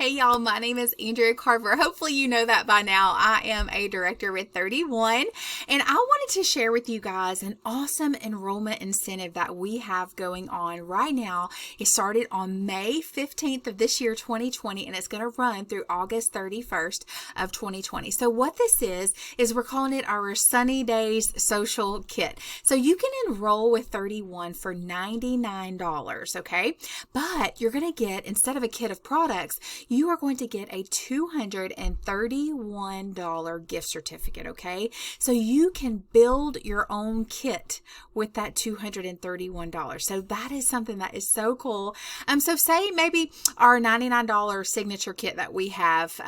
Hey y'all, my name is Andrea Carver. Hopefully you know that by now. I am a director with 31, and I wanted to share with you guys an awesome enrollment incentive that we have going on right now. It started on May 15th of this year, 2020, and it's going to run through August 31st of 2020. So what this is we're calling it our Sunny Days Social Kit. So you can enroll with 31 for $99, okay? But you're going to get, instead of a kit of products, you are going to get a $231 gift certificate, okay? So you can build your own kit with that $231. So that is something that is so cool. So say maybe our $99 signature kit that we have,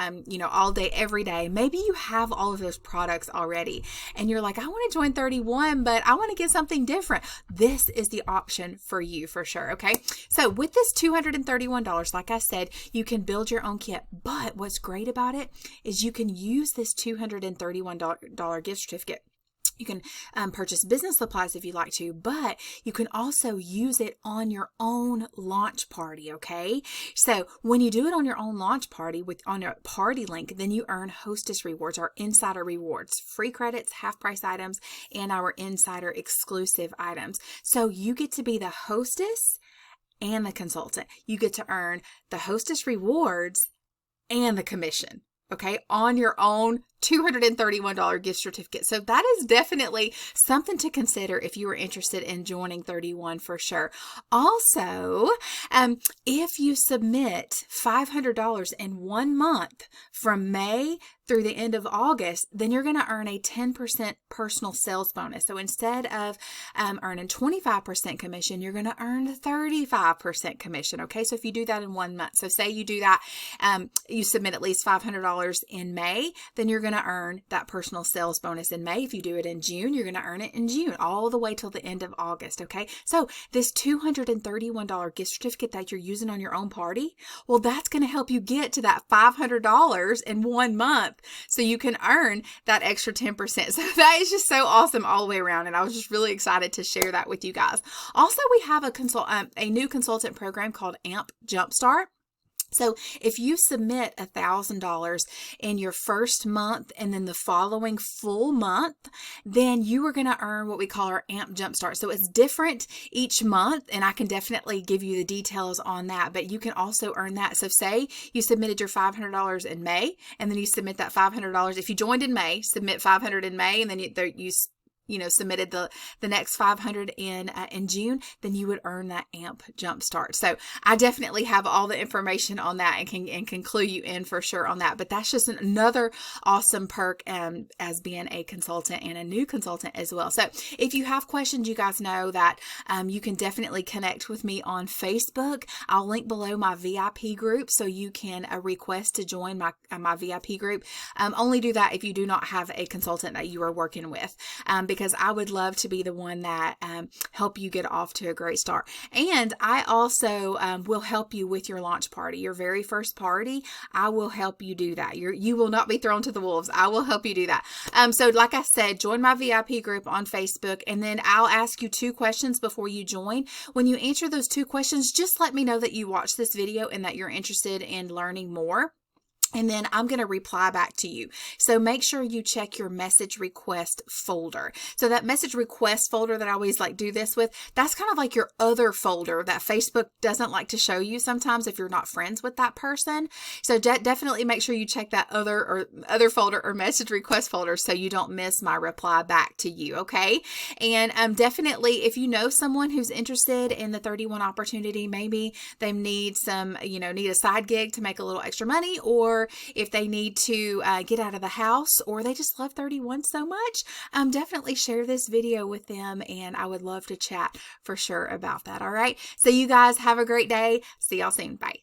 all day, every day, maybe you have all of those products already and you're like, I want to join 31, but I want to get something different. This is the option for you for sure, okay? So with this $231, like I said, you can build your own kit, but what's great about it is you can use this $231 gift certificate. You can purchase business supplies if you like to, but you can also use it on your own launch party, okay? So when you do it on your own launch party on your party link, then you earn Hostess Rewards, our insider rewards, free credits, half price items, and our insider exclusive items. So you get to be the hostess and the consultant. You get to earn the Hostess Rewards and the commission, okay, on your own $231 gift certificate. So that is definitely something to consider if you are interested in joining 31 for sure. Also, if you submit $500 in 1 month from May through the end of August, then you're going to earn a 10% personal sales bonus. So instead of earning 25% commission, you're going to earn 35% commission. Okay, so if you do that in 1 month, so say you do that, you submit at least $500 in May, then you're going to earn that personal sales bonus in May. If you do it in June, you're going to earn it in June, all the way till the end of August. Okay, so this $231 gift certificate that you're using on your own party, well, that's going to help you get to that $500 in 1 month, so you can earn that extra 10%. So that is just so awesome all the way around, and I was just really excited to share that with you guys. Also, we have a new consultant program called AMP Jumpstart. So if you submit $1,000 in your first month and then the following full month, then you are going to earn what we call our AMP Jumpstart. So it's different each month, and I can definitely give you the details on that, but you can also earn that. So say you submitted your $500 in May, and then you submit that $500. If you joined in May, submit $500 in May, and then you submitted the next $500 in June, then you would earn that AMP Jumpstart. So I definitely have all the information on that and can clue you in for sure on that. But that's just another awesome perk as being a consultant and a new consultant as well. So if you have questions, you guys know that you can definitely connect with me on Facebook. I'll link below my VIP group so you can request to join my VIP group. Only do that if you do not have a consultant that you are working with, because I would love to be the one that help you get off to a great start. And I also will help you with your launch party, your very first party. I will help you do that. You will not be thrown to the wolves. I will help you do that. So like I said, join my VIP group on Facebook, and then I'll ask you 2 questions before you join. When you answer those 2 questions, just let me know that you watched this video and that you're interested in learning more. And then I'm going to reply back to you. So make sure you check your message request folder. So that message request folder that I always do this with, that's kind of like your other folder that Facebook doesn't like to show you sometimes if you're not friends with that person. So definitely make sure you check that other folder or message request folder so you don't miss my reply back to you. Okay. And definitely, if you know someone who's interested in the 31 opportunity, maybe they need need a side gig to make a little extra money, or if they need to get out of the house, or they just love 31 so much, definitely share this video with them, and I would love to chat for sure about that. All right. So you guys have a great day. See y'all soon. Bye.